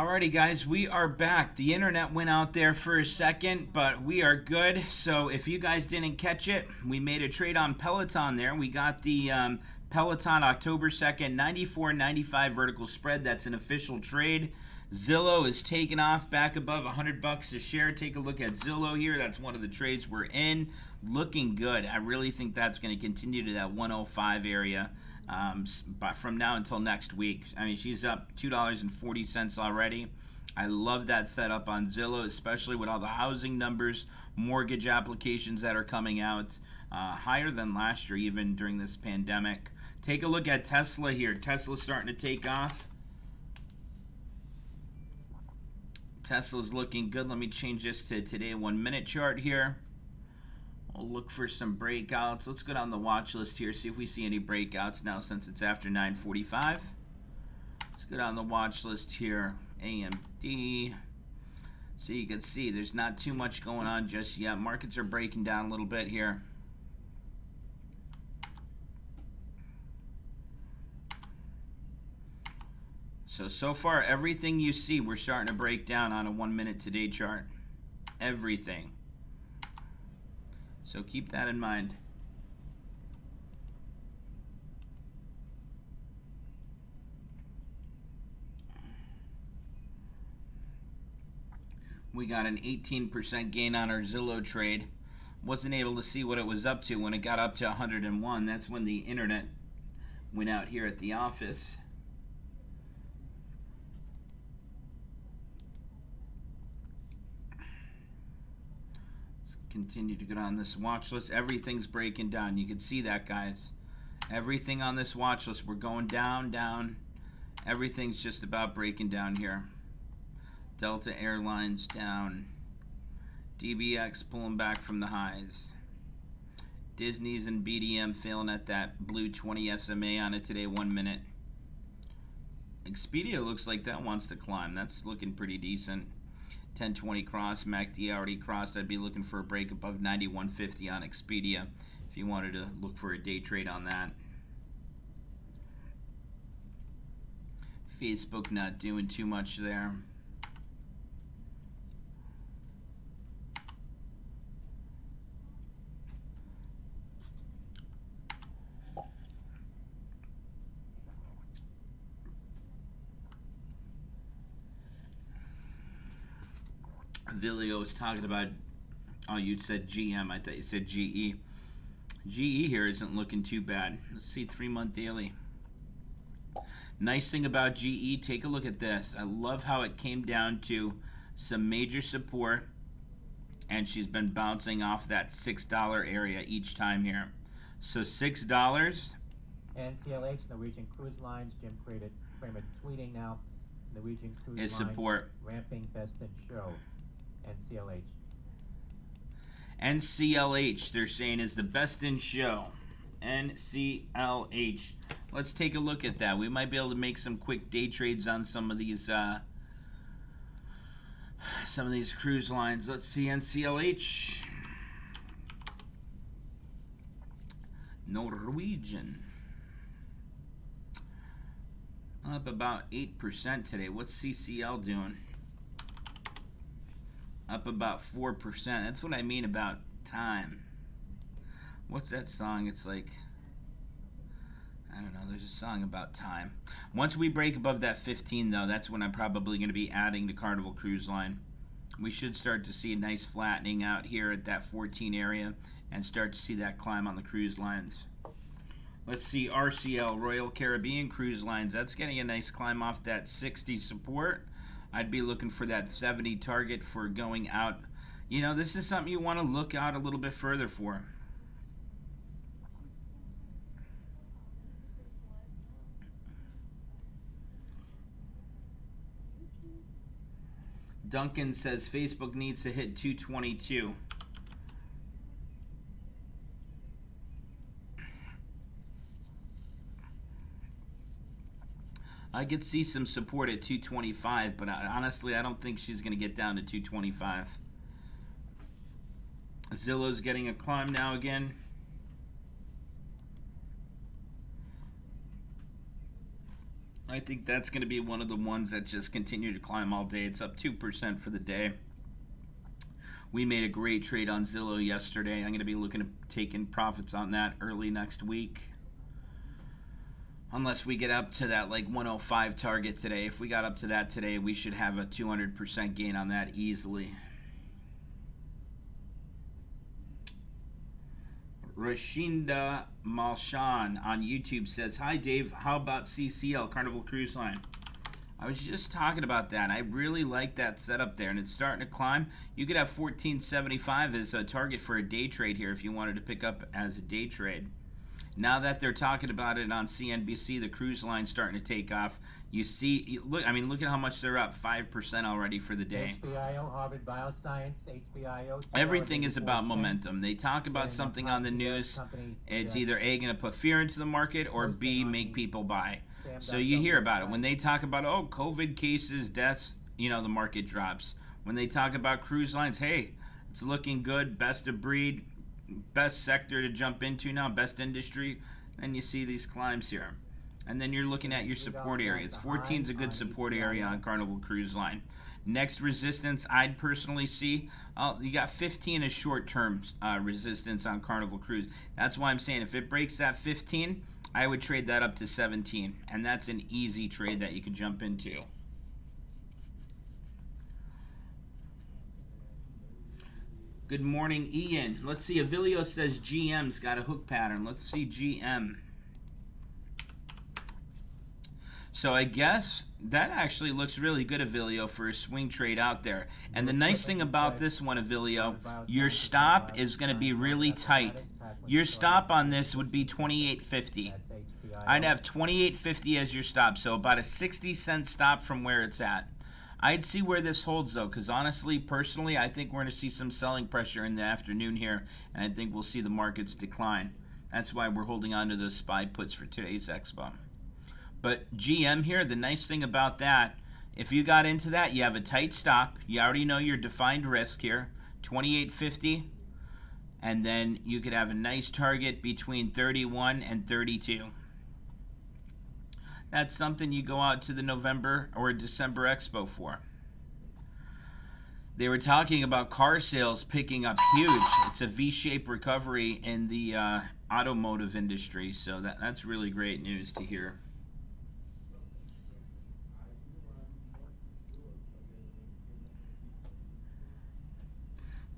Alrighty, guys, we are back. The internet went out there for a second, but we are good. So if you guys didn't catch it, we made a trade on Peloton there. We got the Peloton October 2nd 94.95 vertical spread. That's an official trade. Zillow is taking off back above $100 a share. Take a look at Zillow here. That's one of the trades we're in. Looking good. I really think that's going to continue to that 105 area. But from now until next week. I mean, she's up $2.40 already. I love that setup on Zillow, especially with all the housing numbers, mortgage applications that are coming out, higher than last year, even during this pandemic. Take a look at Tesla here. Tesla's starting to take off. Tesla's looking good. Let me change this to today 1 minute chart here. We'll look for some breakouts. Let's go down the watch list here, see if we see any breakouts now since it's after 9:45. Let's go down the watch list here. AMD. So you can see there's not too much going on just yet. Markets are breaking down a little bit here. So far, everything you see, we're starting to break down on a 1 minute today chart. Everything. So keep that in mind. We got an 18% gain on our Zillow trade. Wasn't able to see what it was up to when it got up to 101. That's when the internet went out here at the office. Continue to get on this watch list. Everything's breaking down. You can see that, guys. Everything on this watch list, we're going down, down. Everything's just about breaking down here. Delta Airlines down. DBX pulling back from the highs. Disney's and BDM failing at that blue 20 SMA on it today, 1 minute. Expedia looks like that wants to climb. That's looking pretty decent. 1020 cross, MACD already crossed. I'd be looking for a break above 91.50 on Expedia if you wanted to look for a day trade on that. Facebook not doing too much there. Vilio was talking about, oh, you said GM. I thought you said GE. GE here isn't looking too bad. Let's see 3-month daily. Nice thing about GE, take a look at this. I love how it came down to some major support, and she's been bouncing off that $6 area each time here. So $6. NCLH, Norwegian Cruise Lines, Jim Cramer tweeting now. Norwegian Cruise Is Lines support. ramping best in show. NCLH. NCLH, they're saying, is the best in show. NCLH. Let's take a look at that. We might be able to make some quick day trades on some of these cruise lines. Let's see NCLH. Norwegian. Up about 8% today. What's CCL doing? Up about 4%. That's what I mean about time. What's that song? It's like, I don't know, there's a song about time. Once we break above that 15, though, that's when I'm probably going to be adding to Carnival Cruise Line. We should start to see a nice flattening out here at that 14 area and start to see that climb on the cruise lines. Let's see RCL, Royal Caribbean Cruise Lines. That's getting a nice climb off that 60 support. I'd be looking for that 70 target for going out. You know, this is something you want to look out a little bit further for. Duncan says Facebook needs to hit 222. I could see some support at 225, but honestly, I don't think she's going to get down to 225. Zillow's getting a climb now again. I think that's going to be one of the ones that just continue to climb all day. It's up 2% for the day. We made a great trade on Zillow yesterday. I'm going to be looking at taking profits on that early next week. Unless we get up to that like 105 target today. If we got up to that today, we should have a 200% gain on that easily. Rashinda Malshan on YouTube says, "Hi Dave, how about CCL, Carnival Cruise Line?" I was just talking about that. I really like that setup there, and it's starting to climb. You could have 1475 as a target for a day trade here if you wanted to pick up as a day trade. Now that they're talking about it on CNBC, the cruise line's starting to take off. You see, look at how much they're up, 5% already for the day. HBIO, Harvard Bioscience, HBIO. Everything is about momentum. They talk about something on the news. It's either A, going to put fear into the market, or B, make people buy. So you hear about it. When they talk about, oh, COVID cases, deaths, the market drops. When they talk about cruise lines, hey, it's looking good, best of breed, best sector to jump into now, best industry, then you see these climbs here. And then you're looking at your support areas. 14 is a good support area on Carnival Cruise Line. Next resistance I'd personally see, you got 15 as short-term resistance on Carnival Cruise. That's why I'm saying if it breaks that 15, I would trade that up to 17. And that's an easy trade that you could jump into. Good morning, Ian. Let's see. Avilio says GM's got a hook pattern. Let's see GM. So I guess that actually looks really good, Avilio, for a swing trade out there. And the nice thing about this one, Avilio, your stop is going to be really tight. Your stop on this would be $28.50. I'd have $28.50 as your stop, so about a 60-cent stop from where it's at. I'd see where this holds, though, because honestly, personally, I think we're going to see some selling pressure in the afternoon here, and I think we'll see the markets decline. That's why we're holding on to those SPY puts for today's expo. But GM here, the nice thing about that, if you got into that, you have a tight stop. You already know your defined risk here, $28.50, and then you could have a nice target between 31 and 32. That's something you go out to the November or December Expo for. They were talking about car sales picking up huge. It's a V-shaped recovery in the automotive industry, so that's really great news to hear.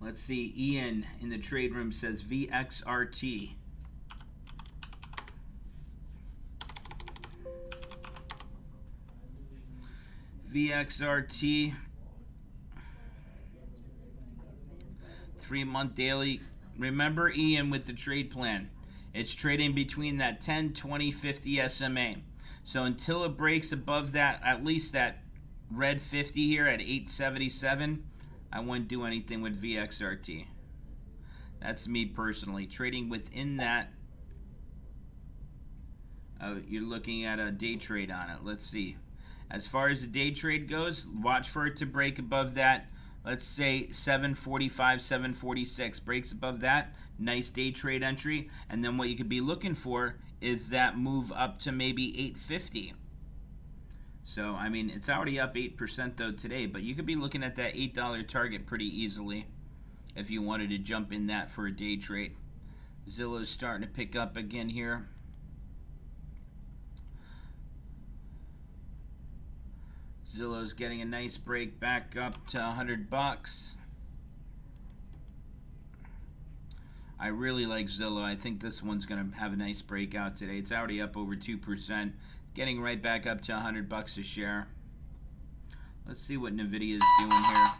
Let's see, Ian in the trade room says VXRT. VXRT, 3-month daily. Remember, Ian, with the trade plan, it's trading between that 10, 20, 50 SMA. So until it breaks above that, at least that red 50 here at 877, I wouldn't do anything with VXRT. That's me personally. Trading within that, you're looking at a day trade on it. Let's see. As far as the day trade goes, watch for it to break above that. Let's say 745, 746. Breaks above that, nice day trade entry. And then what you could be looking for is that move up to maybe 850. So, I mean, it's already up 8% though today, but you could be looking at that $8 target pretty easily if you wanted to jump in that for a day trade. Zillow's starting to pick up again here. Zillow's getting a nice break back up to $100. I really like Zillow. I think this one's going to have a nice breakout today. It's already up over 2%, getting right back up to $100 a share. Let's see what Nvidia is doing here.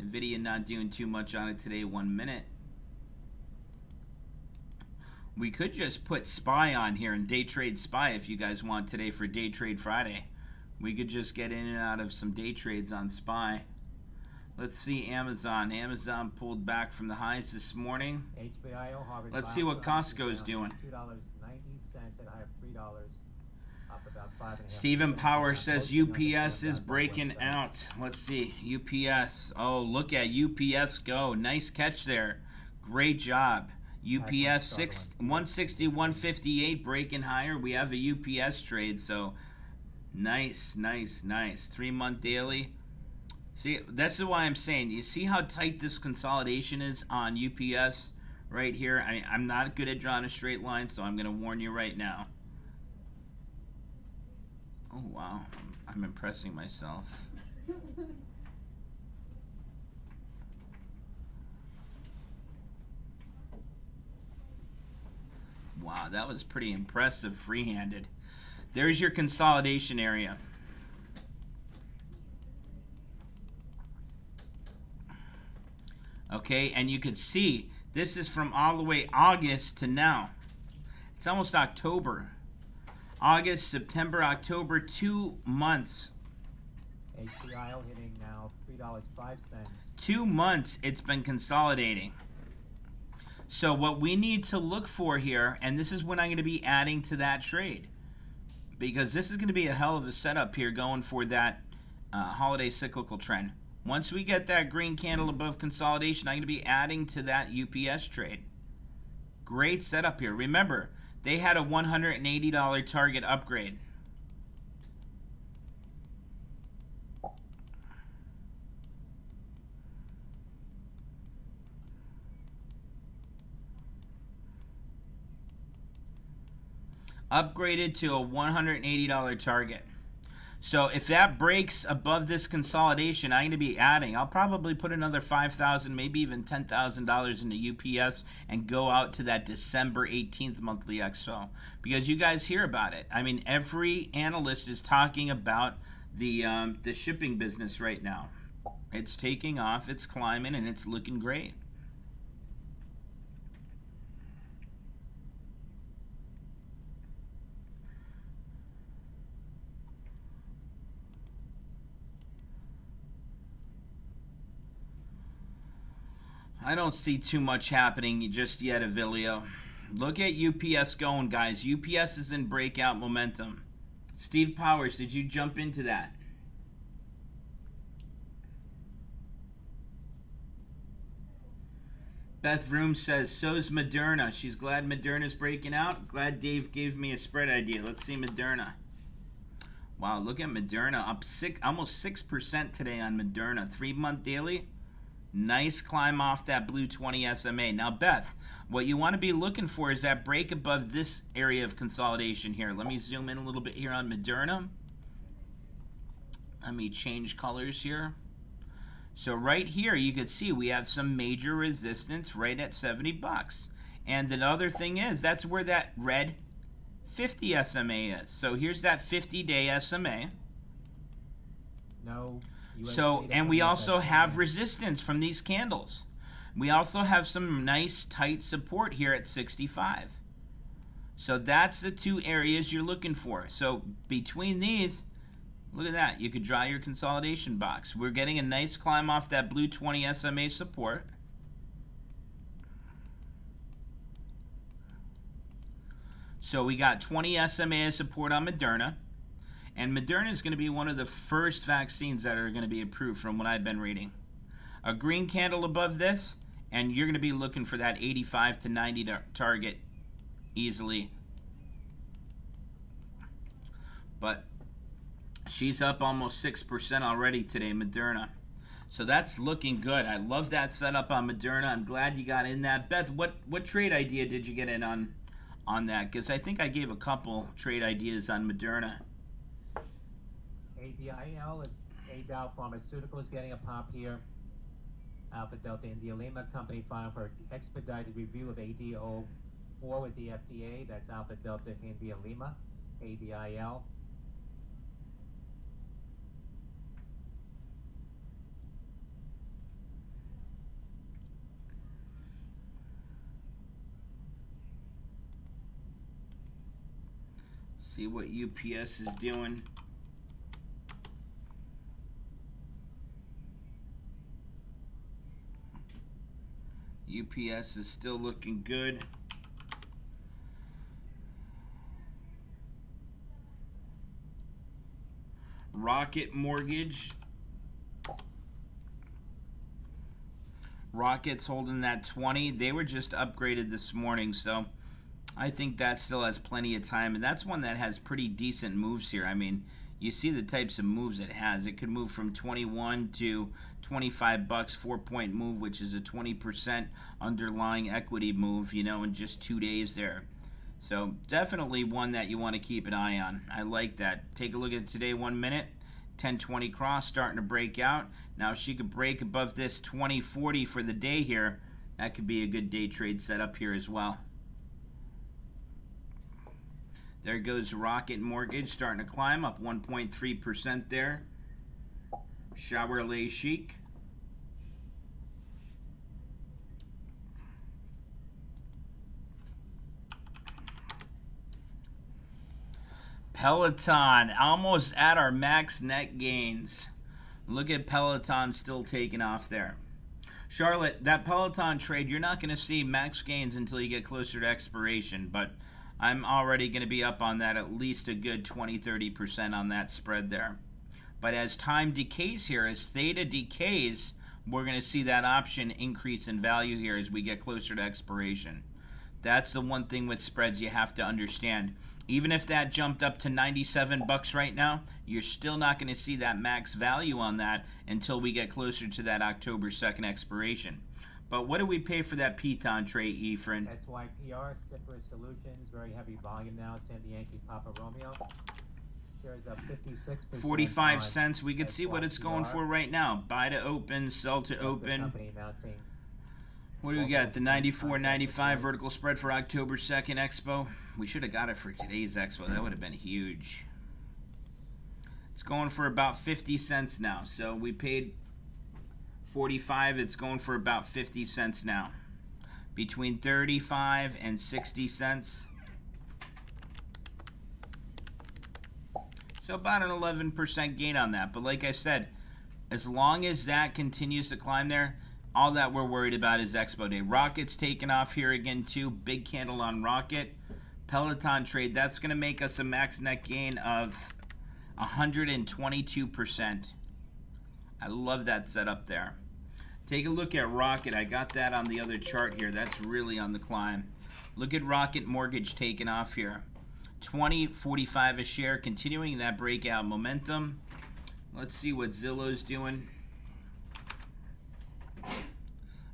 Nvidia not doing too much on it today. 1 minute. We could just put SPY on here and day trade SPY if you guys want today for Day Trade Friday. We could just get in and out of some day trades on SPY. Let's see Amazon. Amazon pulled back from the highs this morning. HBIO, Harvard. Let's see what Costco is doing. $2.90 at high of $3. Up about 5.5%. Stephen Power says UPS is breaking out. Let's see. UPS. Oh, look at UPS go. Nice catch there. Great job. UPS 160, 158 breaking higher. We have a UPS trade, so Nice, nice, nice. 3-month daily. See, this is why I'm saying, you see how tight this consolidation is on UPS right here? I'm not good at drawing a straight line, so I'm going to warn you right now. Oh, wow. I'm impressing myself. Wow, that was pretty impressive free-handed. There's your consolidation area. Okay, and you could see this is from all the way August to now. It's almost October. August, September, October, 2 months. APL hitting now $3.05. 2 months it's been consolidating. So what we need to look for here, and this is when I'm going to be adding to that trade, because this is going to be a hell of a setup here going for that holiday cyclical trend. Once we get that green candle above consolidation, I'm going to be adding to that UPS trade. Great setup here. Remember, they had a $180 target upgrade. Upgraded to a $180 target. So if that breaks above this consolidation, I'm going to be adding. I'll probably put another $5,000, maybe even $10,000 into UPS and go out to that December 18th monthly expo, because you guys hear about it. I mean, every analyst is talking about the shipping business right now. It's taking off, it's climbing, and it's looking great. I don't see too much happening just yet, Avilio. Look at UPS going, guys. UPS is in breakout momentum. Steve Powers, did you jump into that? Beth Vroom says, so's Moderna. She's glad Moderna's breaking out. Glad Dave gave me a spread idea. Let's see Moderna. Wow, look at Moderna. Up almost 6% today on Moderna. 3-month daily. Nice climb off that blue 20 SMA. Now, Beth, what you want to be looking for is that break above this area of consolidation here. Let me zoom in a little bit here on Moderna. Let me change colors here. So right here, you can see we have some major resistance right at 70 bucks. And the other thing is, that's where that red 50 SMA is. So here's that 50-day SMA. No. So, and we also have resistance from these candles. We also have some nice tight support here at 65. So that's the two areas you're looking for. So between these, look at that. You could draw your consolidation box. We're getting a nice climb off that blue 20 SMA support. So we got 20 SMA support on Moderna. And Moderna is going to be one of the first vaccines that are going to be approved from what I've been reading. A green candle above this, and you're going to be looking for that 85 to 90 target easily. But she's up almost 6% already today, Moderna. So that's looking good. I love that setup on Moderna. I'm glad you got in that. Beth, what trade idea did you get in on that? Because I think I gave a couple trade ideas on Moderna. APL is Dow Pharmaceuticals getting a pop here. Alpha Delta India Lima company filed for expedited review of AD04 with the FDA. That's Alpha Delta India Lima, ABIL. See what UPS is doing. UPS is still looking good. Rocket Mortgage. Rocket's holding that 20. They were just upgraded this morning, so I think that still has plenty of time. And that's one that has pretty decent moves here. I mean, you see the types of moves it has. It could move from 21 to 25 bucks, 4-point move, which is a 20% underlying equity move, you know, in just 2 days there. So definitely one that you want to keep an eye on. I like that. Take a look at today, 1 minute. 1020 cross starting to break out. Now if she could break above this 2040 for the day here, that could be a good day trade setup here as well. There goes Rocket Mortgage starting to climb up 1.3% there. Chevrolet Chic. Peloton, almost at our max net gains. Look at Peloton still taking off there. Charlotte, that Peloton trade, you're not going to see max gains until you get closer to expiration, but I'm already going to be up on that at least a good 20-30% on that spread there. But as time decays here, as theta decays, we're going to see that option increase in value here as we get closer to expiration. That's the one thing with spreads you have to understand. Even if that jumped up to 97 bucks right now, you're still not going to see that max value on that until we get closer to that October 2nd expiration. But what do we pay for that Piton trade, Efren? SYPR, Cypress Solutions, very heavy volume now. Sandy Yankee Papa Romeo. Shares up 56%. 45 cents. We could see what it's going for right now. Buy to open, sell to open. Company announcing What do we got? The 94.95 vertical spread for October 2nd Expo. We should have got it for today's Expo. That would have been huge. It's going for about 50 cents now. So we paid 45. It's going for about 50 cents now. Between 35 and 60 cents. So about an 11% gain on that. But like I said, as long as that continues to climb there, all that we're worried about is Expo Day. Rocket's taking off here again too. Big candle on Rocket. Peloton trade, that's going to make us a max net gain of 122%. I love that setup there. Take a look at Rocket. I got that on the other chart here. That's really on the climb. Look at Rocket Mortgage taking off here. 20.45 a share, continuing that breakout momentum. Let's see what Zillow's doing.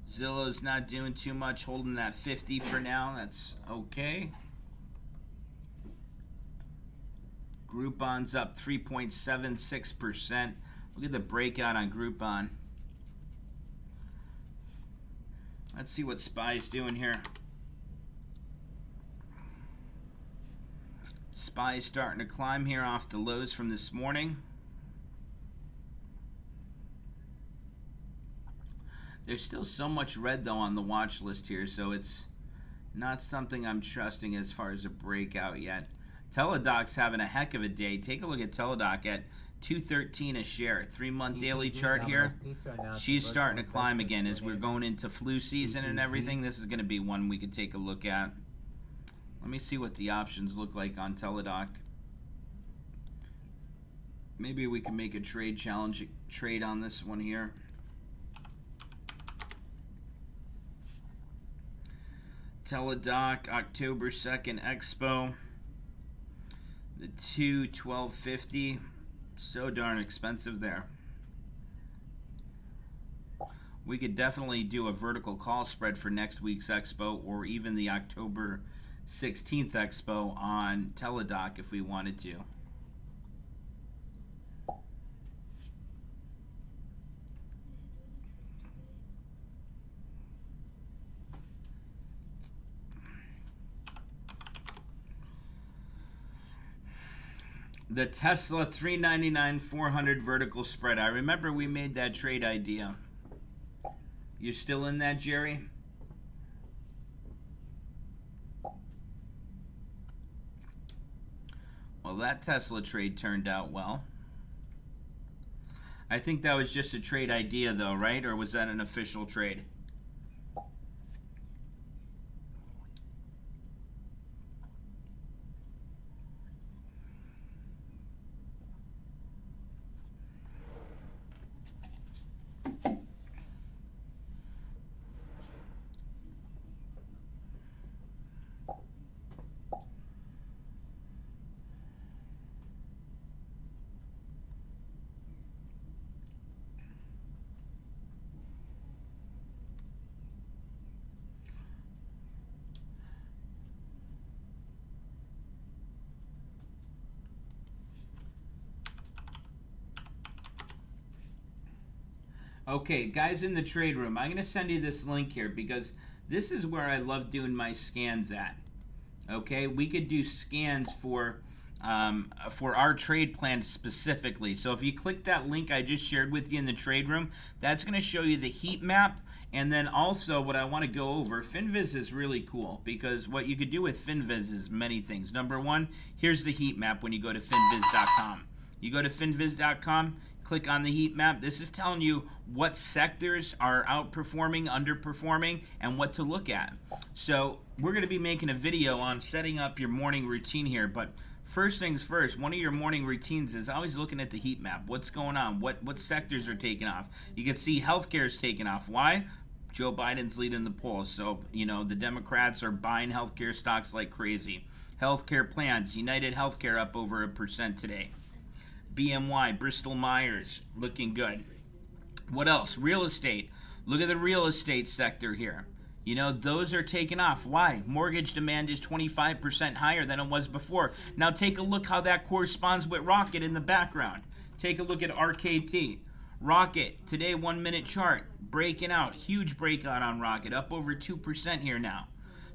Zillow's not doing too much, holding that 50 for now. That's okay. Groupon's up 3.76%. Look at the breakout on Groupon. Let's see what SPY's doing here. SPY's starting to climb here off the lows from this morning. There's still so much red though on the watch list here, so it's not something I'm trusting as far as a breakout yet. Teladoc's having a heck of a day. Take a look at Teladoc at $2.13 a share. 3-month daily chart here. She's starting to climb again as we're going into flu season and everything. This is going to be one we could take a look at. Let me see what the options look like on Teladoc. Maybe we can make a trade challenge trade on this one here. Teladoc, October 2nd Expo. The 212.50, so darn expensive there. We could definitely do a vertical call spread for next week's Expo or even the October 16th Expo on Teladoc if we wanted to. The Tesla 399 400 vertical spread. I remember we made that trade idea. You're still in that, Jerry? Well, that Tesla trade turned out well. I think that was just a trade idea though, right? Or was that an official trade? Okay, guys in the trade room, I'm going to send you this link here because this is where I love doing my scans at. Okay, we could do scans for our trade plan specifically. So if you click that link I just shared with you in the trade room, that's going to show you the heat map. And then also what I want to go over, FinViz is really cool because what you could do with FinViz is many things. Number one, here's the heat map when you go to finviz.com. You go to finviz.com, click on the heat map. This is telling you what sectors are outperforming, underperforming, and what to look at. So we're going to be making a video on setting up your morning routine here, but first things first, one of your morning routines is always looking at the heat map. What's going on? What sectors are taking off? You can see healthcare is taking off. Why? Joe Biden's leading the polls, so the Democrats are buying healthcare stocks like crazy. Healthcare plans, United Healthcare up over 1% today. BMY, Bristol Myers, looking good. What else? Real estate. Look at the real estate sector here. Those are taking off. Why? Mortgage demand is 25% higher than it was before. Now take a look how that corresponds with Rocket in the background. Take a look at RKT. Rocket, today 1 minute chart, breaking out. Huge breakout on Rocket, up over 2% here now.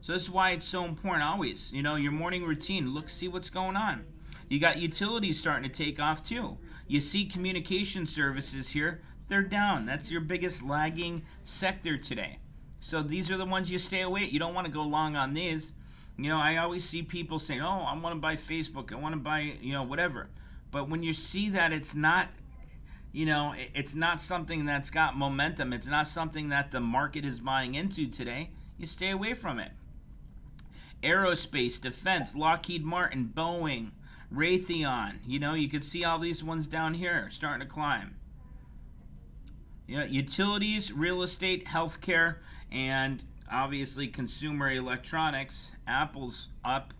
So this is why it's so important always. Your morning routine, look, see what's going on. You got utilities starting to take off too. You see communication services here, they're down. That's your biggest lagging sector today. So these are the ones you stay away. You don't want to go long on these. I always see people saying, oh, I want to buy Facebook. I want to buy, whatever. But when you see that it's not, it's not something that's got momentum. It's not something that the market is buying into today. You stay away from it. Aerospace, defense, Lockheed Martin, Boeing, Raytheon. You can see all these ones down here starting to climb. Utilities, real estate, healthcare, and obviously consumer electronics. Apple's up.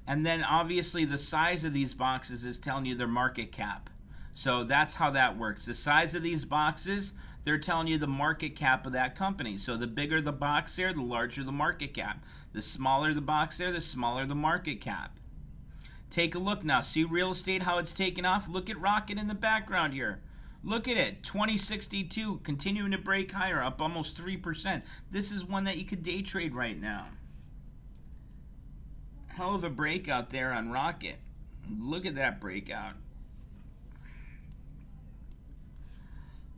And then obviously the size of these boxes is telling you their market cap. So that's how that works. The size of these boxes, they're telling you the market cap of that company. So the bigger the box there, the larger the market cap. The smaller the box there, the smaller the market cap. Take a look now. See real estate, how it's taken off? Look at Rocket in the background here. Look at it, 2062, continuing to break higher, up almost 3%. This is one that you could day trade right now. Hell of a breakout there on Rocket. Look at that breakout.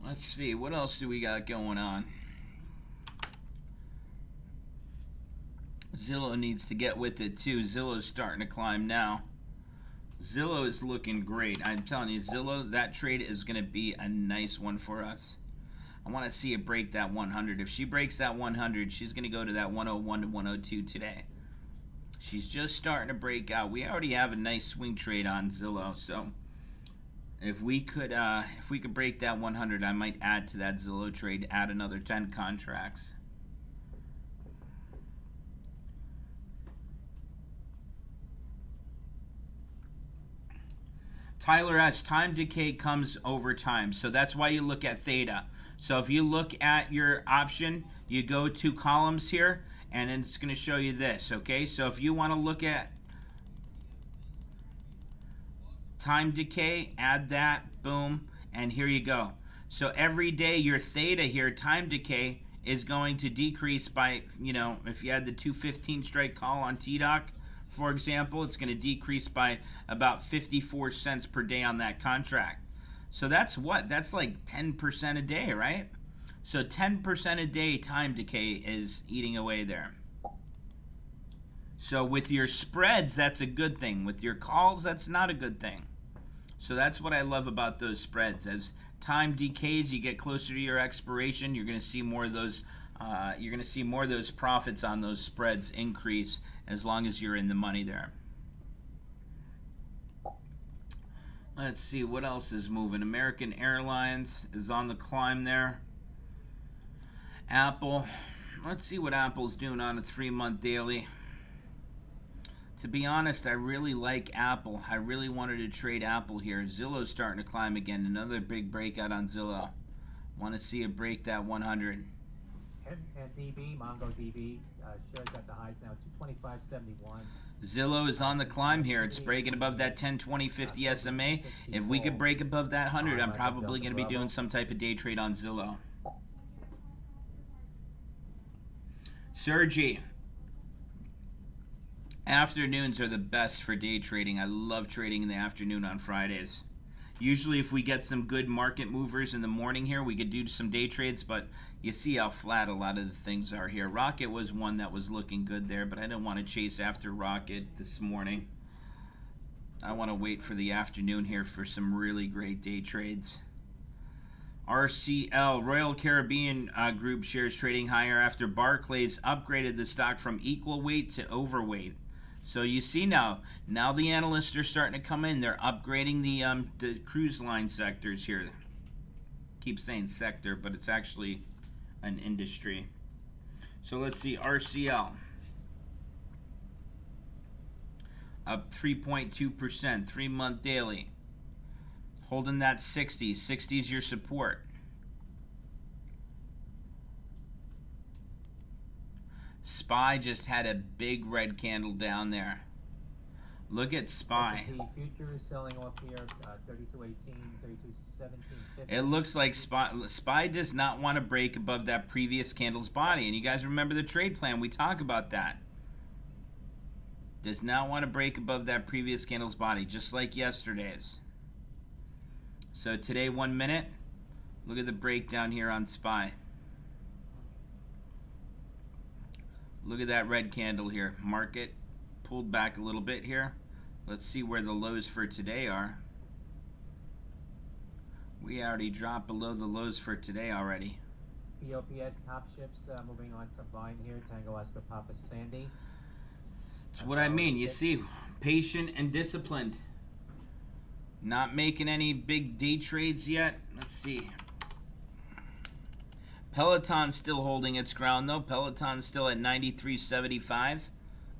Let's see, what else do we got going on? Zillow needs to get with it too. Zillow's starting to climb now. Zillow is looking great. I'm telling you, Zillow, that trade is going to be a nice one for us. I want to see it break that 100. If she breaks that 100, she's going to go to that 101 to 102 today. She's just starting to break out. We already have a nice swing trade on Zillow, so if we could break that 100, I might add to that Zillow trade, add another 10 contracts. Tyler S, time decay comes over time. So that's why you look at theta. So if you look at your option, you go to columns here, and it's going to show you this, okay? So if you want to look at time decay, add that, boom, and here you go. So every day your theta here, time decay, is going to decrease by, if you had the 215 strike call on TDOC, for example, it's going to decrease by about 54 cents per day on that contract. So that's what? That's like 10% a day, right? So 10% a day time decay is eating away there. So with your spreads, that's a good thing. With your calls, that's not a good thing. So that's what I love about those spreads. As time decays, you get closer to your expiration, you're going to see more of those. You're going to see more of those profits on those spreads increase as long as you're in the money there. Let's see what else is moving. American Airlines is on the climb there. Apple. Let's see what Apple's doing on a 3-month daily. To be honest, I really like Apple. I really wanted to trade Apple here. Zillow's starting to climb again. Another big breakout on Zillow. Want to see it break that 100. And DB, MongoDB, shares at the highs now, 225.71. Zillow is on the climb here. It's breaking above that 10, 20, 50 SMA. If we could break above that 100, I'm probably going to be doing some type of day trade on Zillow. Sergi. Afternoons are the best for day trading. I love trading in the afternoon on Fridays. Usually if we get some good market movers in the morning here, we could do some day trades, but you see how flat a lot of the things are here. Rocket was one that was looking good there, but I didn't want to chase after Rocket this morning. I want to wait for the afternoon here for some really great day trades. RCL, Royal Caribbean Group shares trading higher after Barclays upgraded the stock from equal weight to overweight. So you see now the analysts are starting to come in. They're upgrading the cruise line sectors here. Keep saying sector, but it's actually an industry. So let's see, RCL. Up 3.2%, 3-month daily. Holding that 60. 60 is your support. SPY just had a big red candle down there. Look at SPY. S&P futures selling off here, 32.18, 32.17. It looks like SPY does not want to break above that previous candle's body. And you guys remember the trade plan. We talk about that. Does not want to break above that previous candle's body, just like yesterday's. So today, 1 minute. Look at the breakdown here on SPY. Look at that red candle here. Market pulled back a little bit here. Let's see where the lows for today are. We already dropped below the lows for today already. TOPS top ships moving on some buying here. Tango Oscar Papa Sandy. That's what I mean. You see, patient and disciplined. Not making any big day trades yet. Let's see. Peloton's still holding its ground though. Peloton's still at 93.75.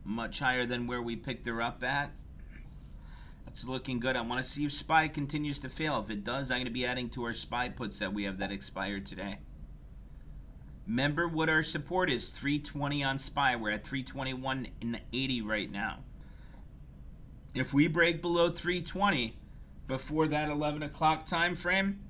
Much higher than where we picked her up at. That's looking good. I want to see if SPY continues to fail. If it does, I'm going to be adding to our SPY puts that we have that expired today. Remember what our support is. 320 on SPY. We're at 321.80 right now. If we break below 320 before that 11 o'clock time frame,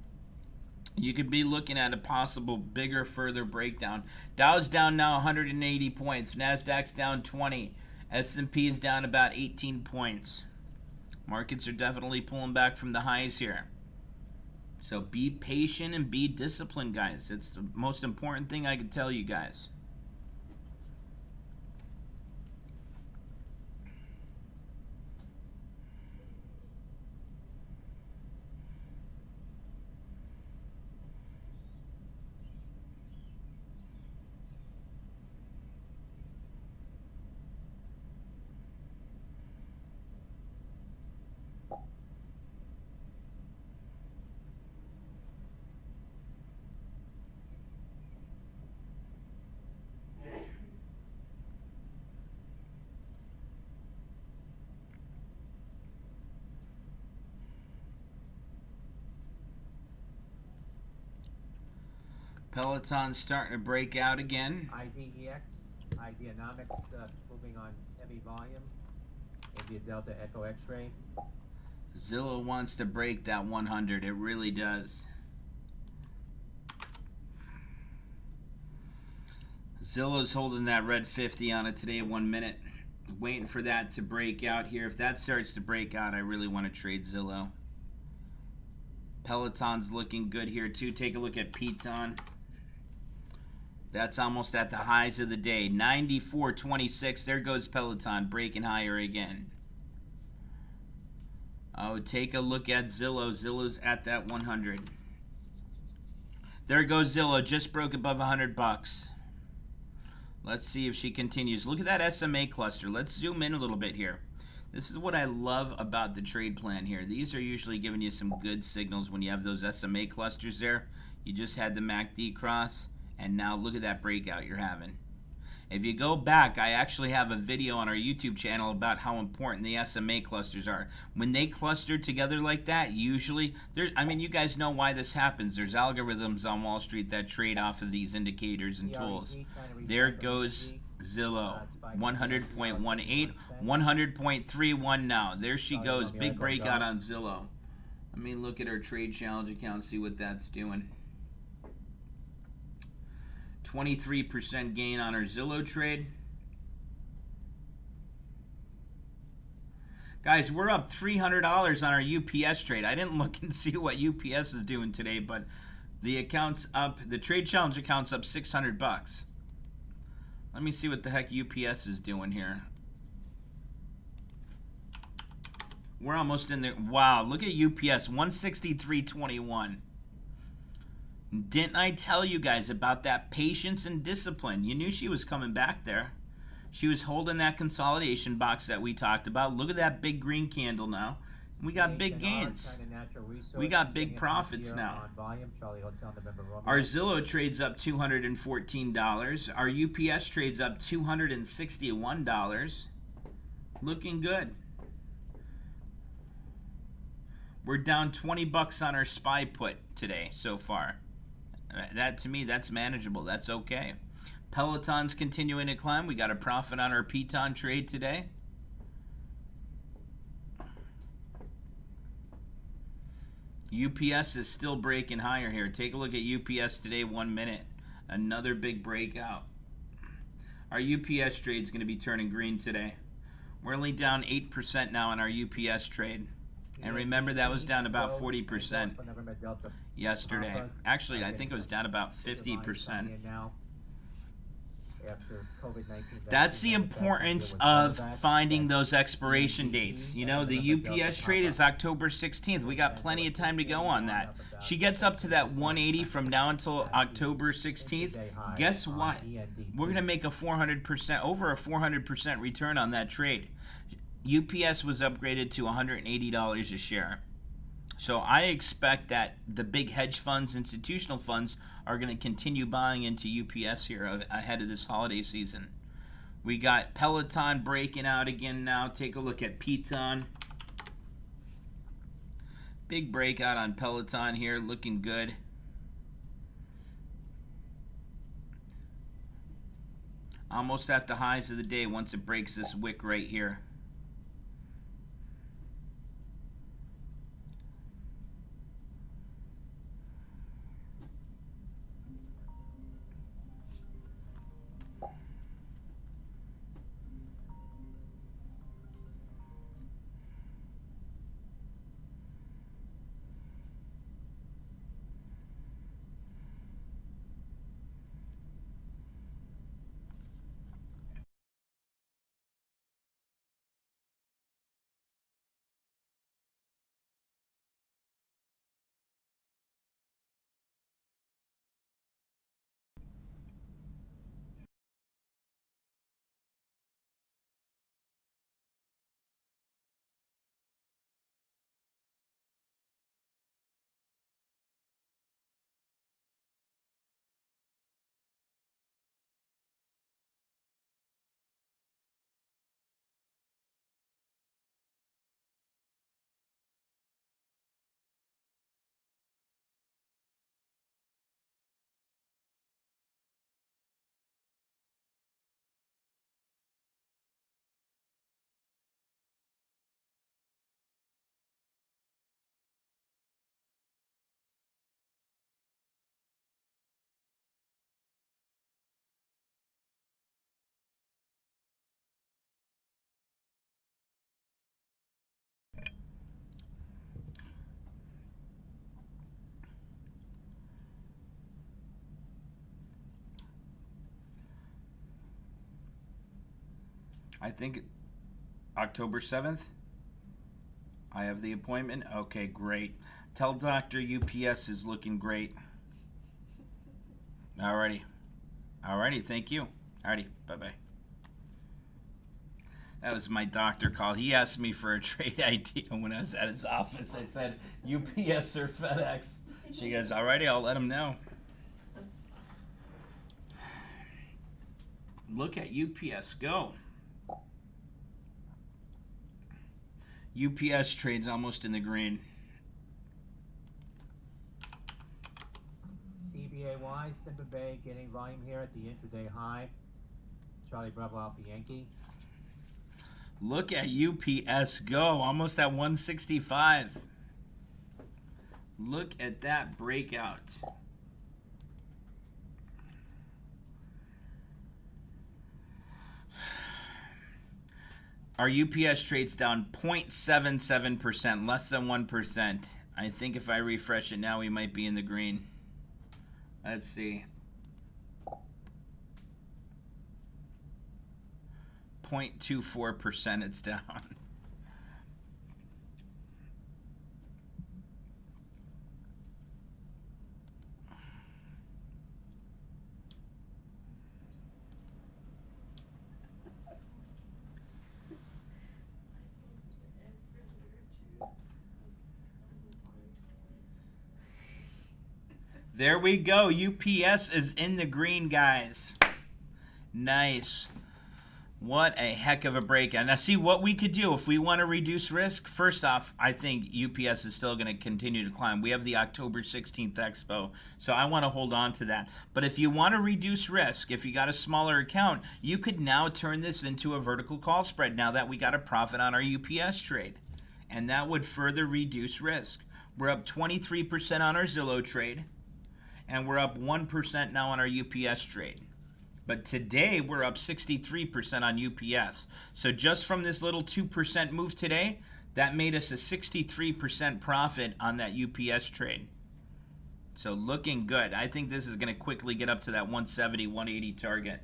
you could be looking at a possible bigger, further breakdown. Dow's down now 180 points. NASDAQ's down 20. S&P is down about 18 points. Markets are definitely pulling back from the highs here. So be patient and be disciplined, guys. It's the most important thing I could tell you guys. Peloton's starting to break out again. IDEX, Ideanomics moving on heavy volume. India Delta Echo X-ray. Zillow wants to break that 100. It really does. Zillow's holding that red 50 on it today, 1 minute. Waiting for that to break out here. If that starts to break out, I really want to trade Zillow. Peloton's looking good here too. Take a look at Peloton. That's almost at the highs of the day. 94.26. There goes Peloton breaking higher again. Oh, take a look at Zillow. Zillow's at that 100. There goes Zillow. Just broke above 100 bucks. Let's see if she continues. Look at that SMA cluster. Let's zoom in a little bit here. This is what I love about the trade plan here. These are usually giving you some good signals when you have those SMA clusters there. You just had the MACD cross, and now look at that breakout you're having. If you go back, I actually have a video on our YouTube channel about how important the SMA clusters are. When they cluster together like that, usually, you guys know why this happens. There's algorithms on Wall Street that trade off of these indicators and tools. There goes Zillow, 100.18, 100.31 now. There she goes, big breakout on Zillow. Let me look at her trade challenge account, see what that's doing. 23% gain on our Zillow trade. Guys, we're up $300 on our UPS trade. I didn't look and see what UPS is doing today, but the account's up. The trade challenge account's up $600. Let me see what the heck UPS is doing here. We're almost in there. Wow, look at UPS, 163.21. Didn't I tell you guys about that patience and discipline? You knew she was coming back there. She was holding that consolidation box that we talked about. Look at that big green candle now. We got big gains. We got big profits now. Our Zillow trade's up $214. Our UPS trade's up $261. Looking good. We're down $20 on our SPY put today so far. That, to me, that's manageable. That's okay. Peloton's continuing to climb. We got a profit on our Piton trade today. UPS is still breaking higher here. Take a look at UPS today, 1 minute. Another big breakout. Our UPS trade is going to be turning green today. We're only down 8% now on our UPS trade. And remember, that was down about 40% yesterday. Actually, I think it was down about 50%. That's the importance of finding those expiration dates. You know, the UPS trade is October 16th. We got plenty of time to go on that. She gets up to that 180 from now until October 16th. Guess what? We're going to make a 400%, over a 400% return on that trade. UPS was upgraded to $180 a share. So I expect that the big hedge funds, institutional funds, are going to continue buying into UPS here ahead of this holiday season. We got Peloton breaking out again now. Take a look at Piton. Big breakout on Peloton here, looking good. Almost at the highs of the day once it breaks this wick right here. I think October 7th. I have the appointment. Okay, great. Tell Dr. UPS is looking great. Alrighty. Alrighty, thank you. Alrighty, bye-bye. That was my doctor call. He asked me for a trade idea when I was at his office. I said, UPS or FedEx. She goes, alrighty, I'll let him know. Look at UPS go. UPS trades almost in the green. CBAY, Simba Bay getting volume here at the intraday high. Charlie Bravo Alpha Yankee. Look at UPS go, almost at 165. Look at that breakout. Our UPS trade's down 0.77%, less than 1%. I think if I refresh it now, we might be in the green. Let's see. 0.24% it's down. There we go. UPS is in the green, guys. Nice. What a heck of a breakout. Now, see what we could do if we want to reduce risk. First off, I think UPS is still going to continue to climb. We have the October 16th Expo, so I want to hold on to that. But if you want to reduce risk, if you got a smaller account, you could now turn this into a vertical call spread now that we got a profit on our UPS trade. And that would further reduce risk. We're up 23% on our Zillow trade, and we're up 1% now on our UPS trade. But today, we're up 63% on UPS. So just from this little 2% move today, that made us a 63% profit on that UPS trade. So looking good. I think this is going to quickly get up to that 170, 180 target.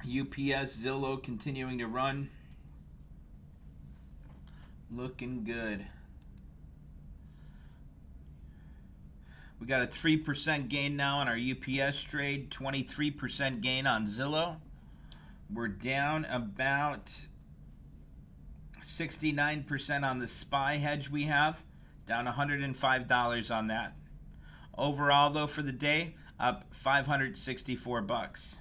UPS, Zillow continuing to run. Looking good. We got a 3% gain now on our UPS trade, 23% gain on Zillow. We're down about 69% on the SPY hedge we have, down $105 on that. Overall, though, for the day, up $564.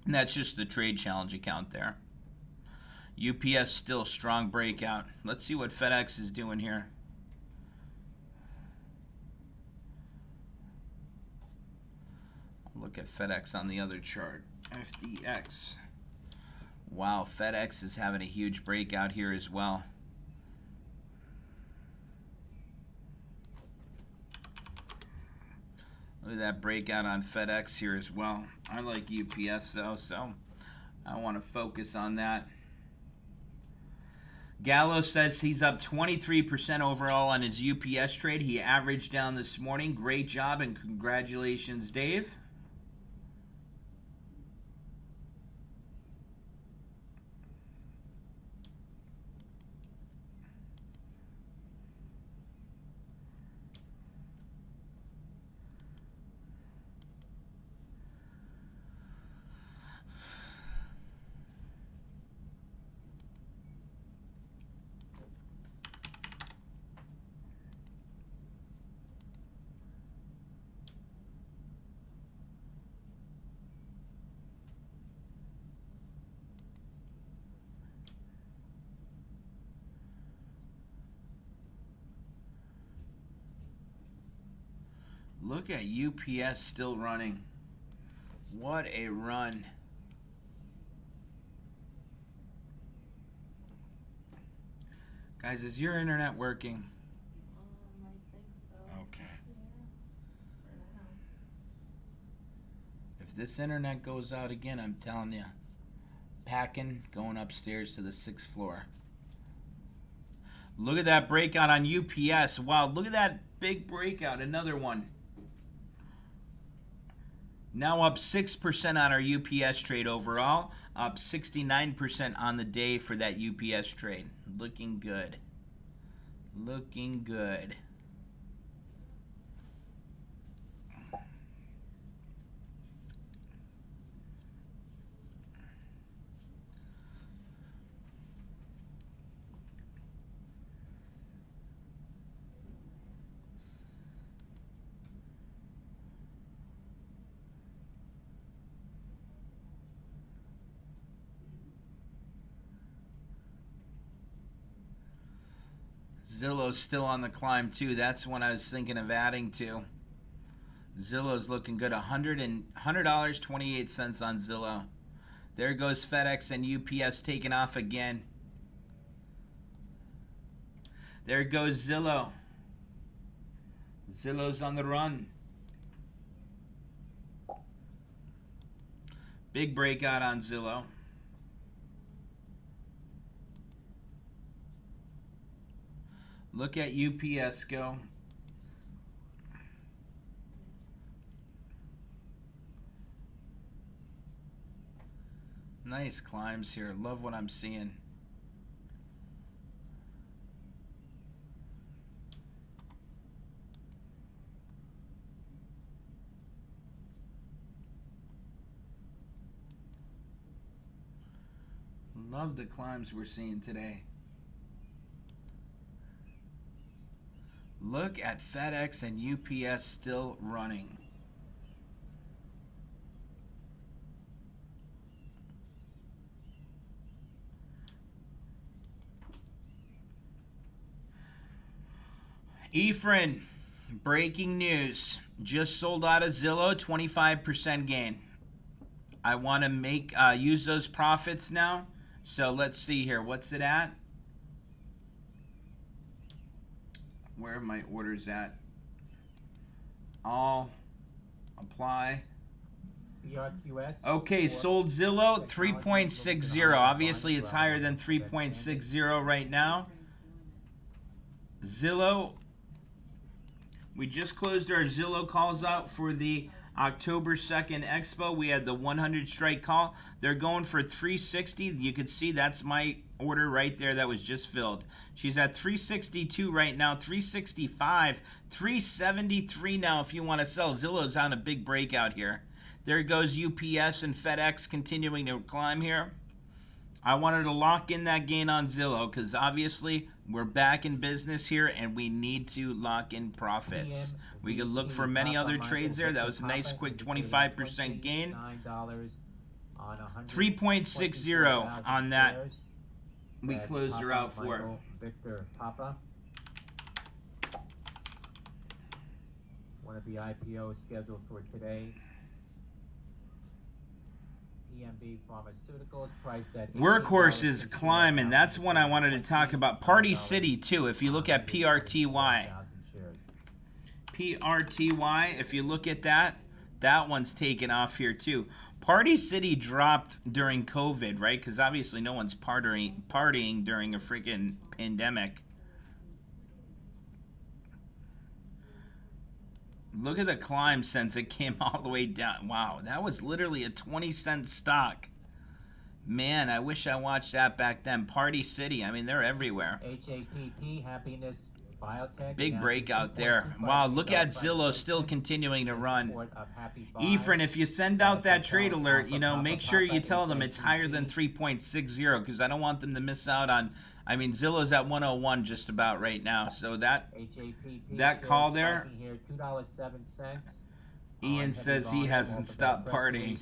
And that's just the trade challenge account there. UPS still strong breakout. Let's see what FedEx is doing here. Look at FedEx on the other chart. FDX. Wow, FedEx is having a huge breakout here as well. Look at that breakout on FedEx here as well. I like UPS though, so I want to focus on that. Gallo says he's up 23% overall on his UPS trade. He averaged down this morning. Great job and congratulations, Dave. Look at UPS still running. What a run. Guys, is your internet working? I think so. Okay. Yeah. If this internet goes out again, I'm telling you, packing, going upstairs to the 6th floor. Look at that breakout on UPS. Wow, look at that big breakout. Another one. Now up 6% on our UPS trade overall. Up 69% on the day for that UPS trade. Looking good. Looking good. Zillow's still on the climb too. That's one I was thinking of adding to. Zillow's looking good. $100.28 on Zillow. There goes FedEx and UPS taking off again. There goes Zillow. Zillow's on the run. Big breakout on Zillow. Look at UPS go. Nice climbs here. Love what I'm seeing. Love the climbs we're seeing today. Look at FedEx and UPS still running. Efren, breaking news. Just sold out of Zillow, 25% gain. I want to make use those profits now. So let's see here. What's it at? Where are my orders at? All apply. BRQS. Okay, sold Zillow 3.60. Obviously, it's higher than 3.60 right now. Zillow. We just closed our Zillow calls out for the October 2nd Expo. We had the 100 strike call. They're going for 360. You can see that's my order right there that was just filled. She's at 362 right now, 365, 373 now if you want to sell. Zillow's on a big breakout here. There goes UPS and FedEx continuing to climb here. I wanted to lock in that gain on Zillow because obviously we're back in business here and we need to lock in profits. We could look for many other trades there. That was a nice quick 25% gain. 3.60 on that. We closed her out for. Victor Papa. One of the IPOs scheduled for today. PMB Pharmaceuticals priced at Workhorse is climbing. That's one I wanted to talk about. Party City too. If you look at PRTY. PRTY, if you look at that, that one's taken off here too. Party City dropped during COVID, right? Because obviously no one's partying during a freaking pandemic. Look at the climb since it came all the way down. Wow, that was literally a 20-cent stock. Man, I wish I watched that back then. Party City, I mean, they're everywhere. HAPP, Happiness Biotech. Big breakout there. Wow, look at Zillow still continuing to run. Efren, if you send out that trade alert, you know, make sure you tell them it's higher than 3.60 because I don't want them to miss out on. I mean, Zillow's at 101 just about right now. So that call there. Ian says he hasn't stopped partying.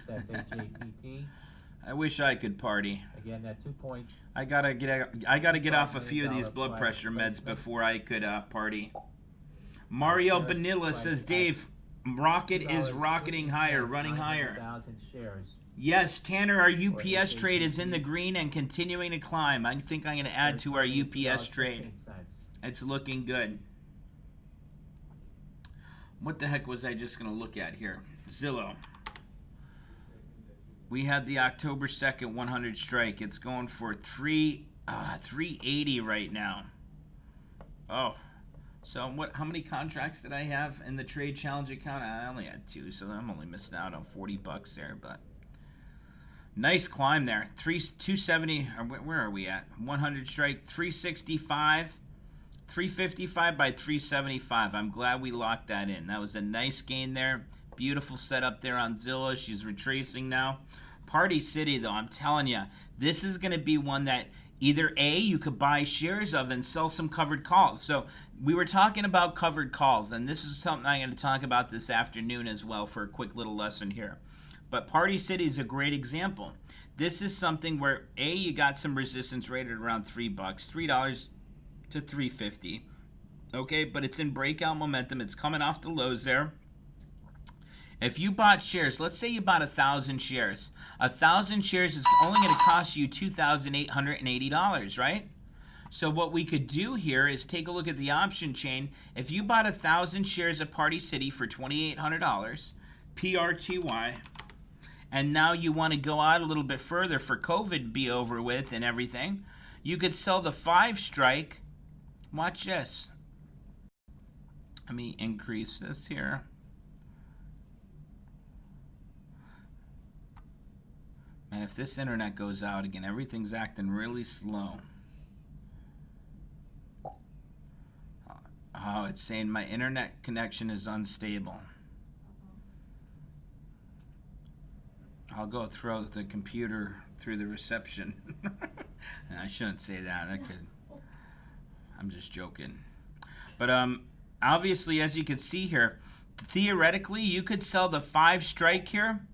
I wish I could party. Again, that 2 point. I gotta get off a few of these blood pressure meds before I could party. Mario Bonilla says, Dave, Rocket is rocketing higher, running higher. Yes, Tanner, our UPS trade is in the green and continuing to climb. I think I'm going to add to our UPS trade. It's looking good. What the heck was I just going to look at here? Zillow. We had the October 2nd 100 strike. It's going for 380 right now. Oh. So how many contracts did I have in the trade challenge account? I only had 2, so I'm only missing out on $40 there, but nice climb there. 270, or where are we at? 100 strike, 365, 355 by 375. I'm glad we locked that in. That was a nice gain there. Beautiful setup there on Zillow. She's retracing now. Party City, though, I'm telling you, this is going to be one that either A, you could buy shares of and sell some covered calls. So we were talking about covered calls, and this is something I'm going to talk about this afternoon as well for a quick little lesson here. But Party City is a great example. This is something where A, you got some resistance rated around $3, to 350. Okay, but it's in breakout momentum. It's coming off the lows there. If you bought shares, let's say you bought 1,000 shares. 1,000 shares is only going to cost you $2,880, right? So what we could do here is take a look at the option chain. If you bought 1,000 shares of Party City for $2,800, PRTY, and now you want to go out a little bit further for COVID be over with and everything, you could sell the 5 strike. Watch this. Let me increase this here. Man, if this internet goes out again, everything's acting really slow. Oh, it's saying my internet connection is unstable. I'll go throw the computer through the reception. I shouldn't say that. I'm just joking. But obviously, as you can see here, theoretically, you could sell the 5 strike here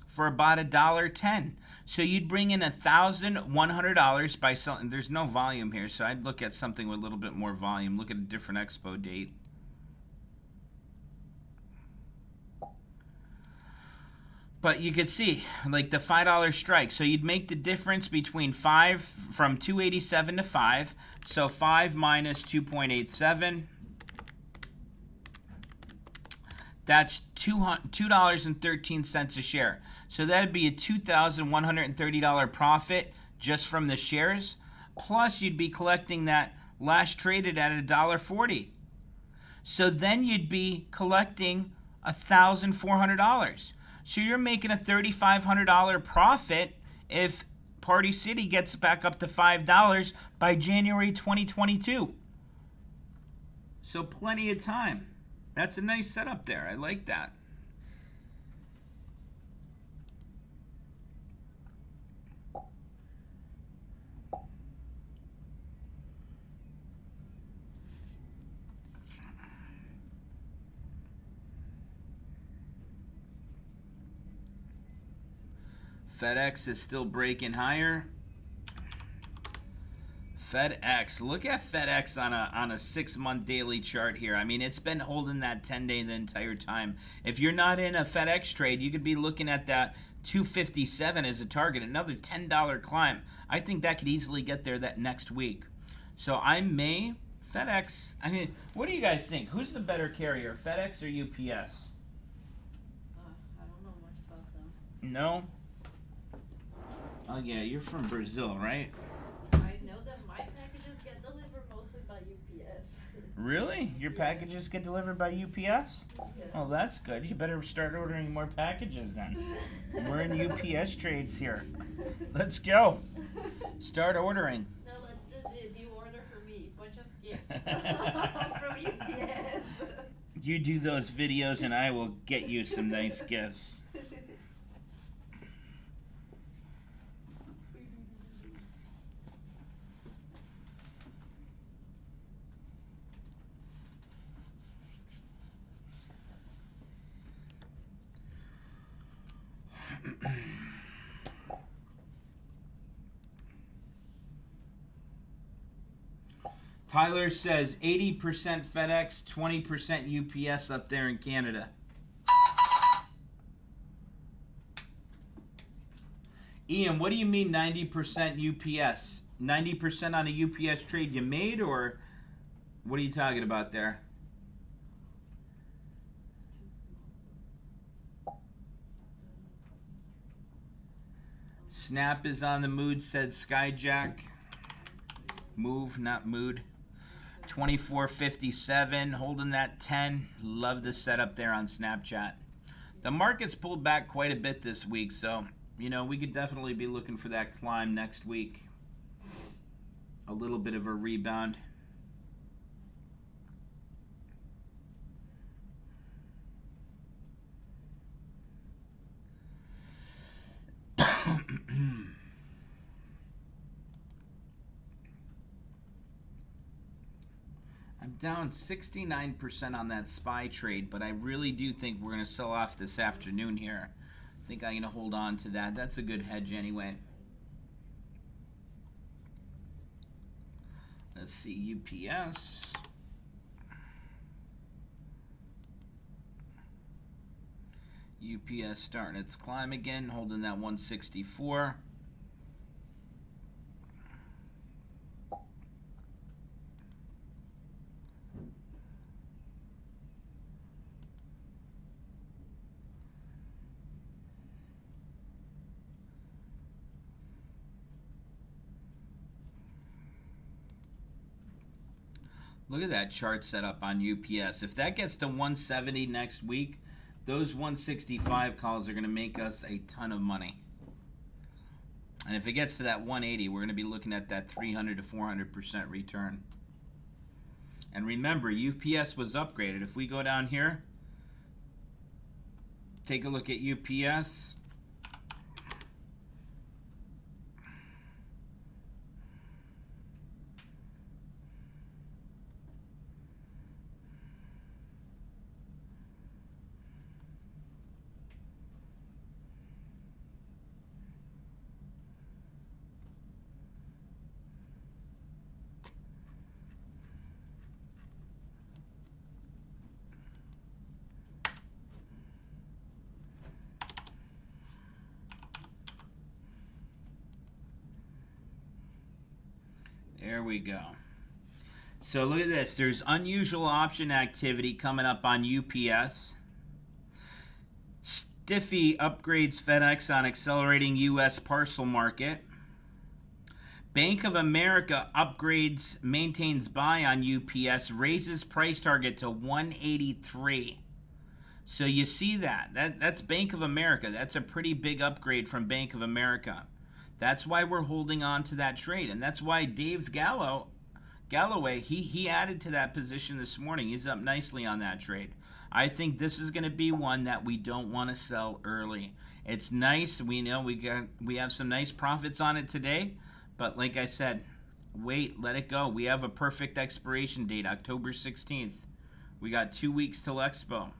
for about $1.10. So you'd bring in $1,100 by selling. There's no volume here, so I'd look at something with a little bit more volume. Look at a different expo date. But you could see, like the $5 strike. So you'd make the difference between 5 from 287 to 5. So 5 minus 2.87. That's $2.13 a share. So that'd be a $2,130 profit just from the shares. Plus, you'd be collecting that last traded at $1.40. So then you'd be collecting $1,400. So you're making a $3,500 profit if Party City gets back up to $5 by January 2022. So plenty of time. That's a nice setup there. I like that. FedEx is still breaking higher. FedEx, look at FedEx on a 6-month daily chart here. I mean, it's been holding that 10-day the entire time. If you're not in a FedEx trade, you could be looking at that 257 as a target, another $10 climb. I think that could easily get there that next week. So FedEx, I mean, what do you guys think? Who's the better carrier, FedEx or UPS? I don't know much about them. No? Oh yeah, you're from Brazil, right? I know that my packages get delivered mostly by UPS. Really? Your packages get delivered by UPS? Yeah. Oh, that's good. You better start ordering more packages then. We're in UPS trades here. Let's go. Start ordering. No, let's do this. You order for me. Bunch of gifts from UPS. You do those videos and I will get you some nice gifts. Tyler says 80% FedEx, 20% UPS up there in Canada. Ian, what do you mean 90% UPS? 90% on a UPS trade you made, or what are you talking about there? Snap is on the mood, said Skyjack. Move, not mood. 24.57, holding that 10. Love the setup there on Snapchat. The market's pulled back quite a bit this week, so, you know, we could definitely be looking for that climb next week. A little bit of a rebound. I'm down 69% on that SPY trade, but I really do think we're going to sell off this afternoon here. I think I'm going to hold on to that. That's a good hedge anyway. Let's see, UPS. UPS starting its climb again, holding that 164. Look at that chart set up on UPS. If that gets to 170 next week, those 165 calls are going to make us a ton of money. And if it gets to that 180, we're going to be looking at that 300 to 400% return. And remember, UPS was upgraded. If we go down here, take a look at UPS. There we go. So look at this. There's unusual option activity coming up on UPS. Stiffy upgrades FedEx on accelerating U.S. parcel market. Bank of America upgrades, maintains buy on UPS, raises price target to 183. So you see that's Bank of America. That's a pretty big upgrade from Bank of America. That's why we're holding on to that trade, and that's why Dave Galloway, he added to that position this morning. He's up nicely on that trade. I think this is going to be one that we don't want to sell early. It's nice. We know we have some nice profits on it today, but like I said, wait, let it go. We have a perfect expiration date, October 16th. We got 2 weeks till Expo.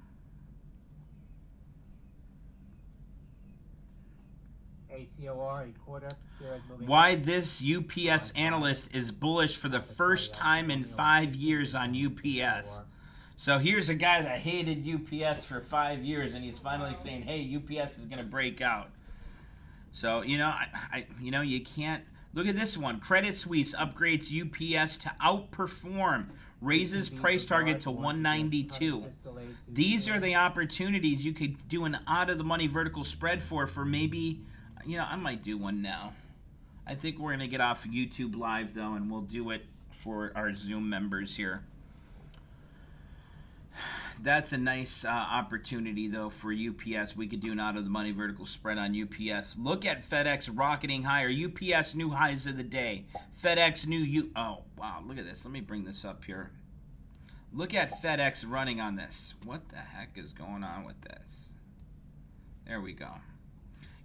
ACOR, a quarter. Shares moving Why up. this UPS analyst is bullish for the first time in 5 years on UPS. So here's a guy that hated UPS for 5 years, and he's finally saying, "Hey, UPS is going to break out." So you can't look at this one. Credit Suisse upgrades UPS to outperform, raises price target to 192. These are the opportunities you could do an out of the money vertical spread for maybe. I might do one now. I think we're going to get off YouTube Live, though, and we'll do it for our Zoom members here. That's a nice opportunity, though, for UPS. We could do an out-of-the-money vertical spread on UPS. Look at FedEx rocketing higher. UPS new highs of the day. FedEx new... Oh, wow, look at this. Let me bring this up here. Look at FedEx running on this. What the heck is going on with this? There we go.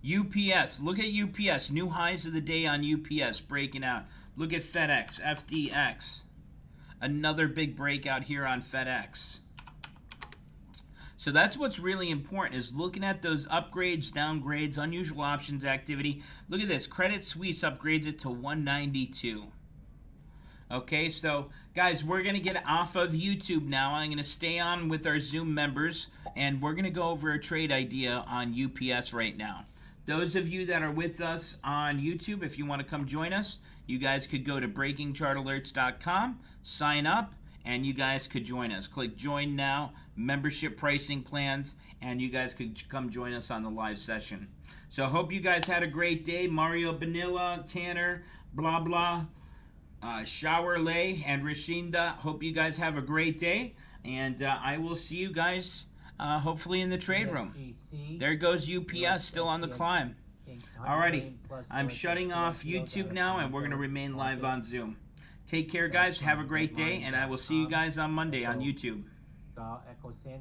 UPS, look at UPS, new highs of the day on UPS breaking out. Look at FedEx, FDX. Another big breakout here on FedEx. So that's what's really important, is looking at those upgrades, downgrades, unusual options activity. Look at this, Credit Suisse upgrades it to 192. Okay, so guys, we're going to get off of YouTube now. I'm going to stay on with our Zoom members, and we're going to go over a trade idea on UPS right now. Those of you that are with us on YouTube, if you want to come join us, you guys could go to breakingchartalerts.com, sign up, and you guys could join us. Click Join Now, membership pricing plans, and you guys could come join us on the live session. So I hope you guys had a great day. Mario Bonilla, Tanner, blah, blah, Showerlay, and Rashinda. Hope you guys have a great day, and I will see you guys hopefully in the trade room. There goes UPS still on the climb. Alrighty, I'm shutting off YouTube now, and we're going to remain live on Zoom. Take care, guys. Have a great day, and I will see you guys on Monday on YouTube.